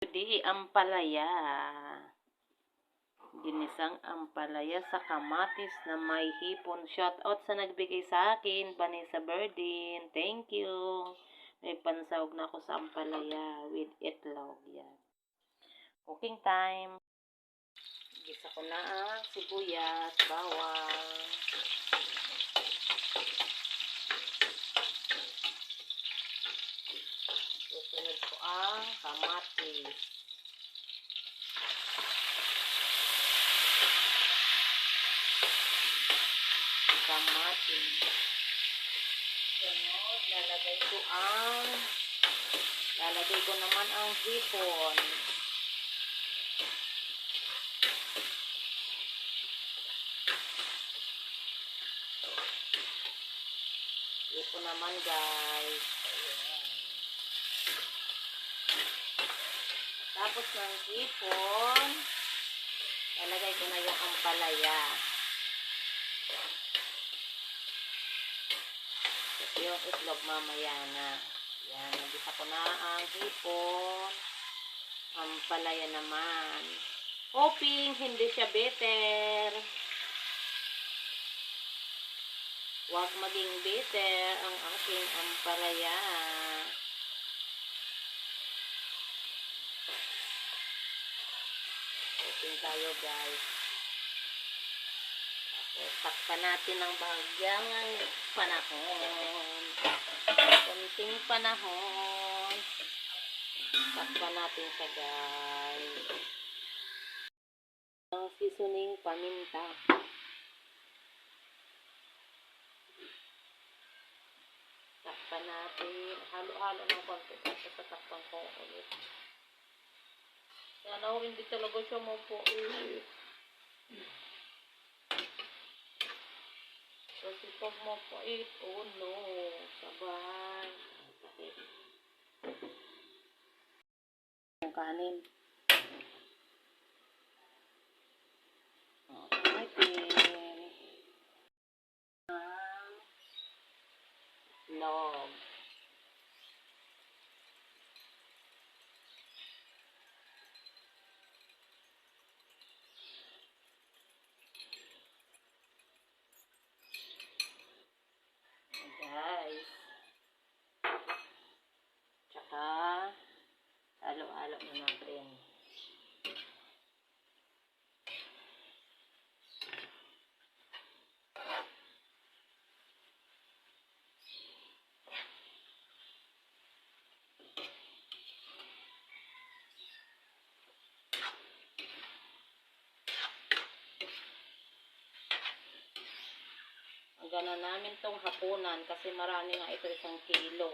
Di ampalaya. Ginisang ampalaya sa kamatis na may hipon. Shout out sa nagbigay sa akin, Vanessa Berdin. Thank you. May pansahog na ako sa ampalaya with itlog. Yan. Cooking time. Gisa ko na ang sibuyas, bawang. Susunod ko ang kamatis. Sunod, lalagay ko naman ang hipon. Hipon naman, guys. Ayan. Tapos ng hipon, lalagay ko na yung ampalaya. Yung itlog mamaya na. Yan, nagisa ko na ang hipon. Ampalaya naman. Hoping hindi siya bitter. Huwag maging bitter ang aking ampalaya. Hoping tayo, guys. Takpan natin ng bahagyang panahon. Kunting panahon. Takpan natin siya, guys. Ang seasoning paminta. Takpan natin. Halo-halo ng konti. Tapos tatakpan ko ulit. Sana hindi talaga siya mapuulit. Kasi pag mapait, oh no, sabay. Yung kanin. Okay. Log. Guys. Tsaka, halo-halo na natin. Gana namin tong hapunan kasi marami nga ito 1 kilo.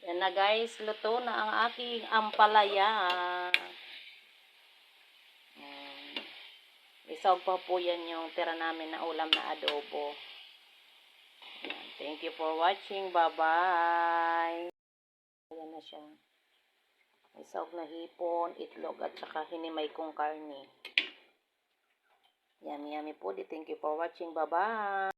Yan na, guys, luto na ang aking ampalaya. Isawag pa po yan yung tira namin na ulam na adobo. Yan. Thank you for watching. Bye-bye. Ayan na siya. Isawag na hipon, itlog, at saka hinimay kong karne. Yummy, yummy po. Thank you for watching. Bye-bye.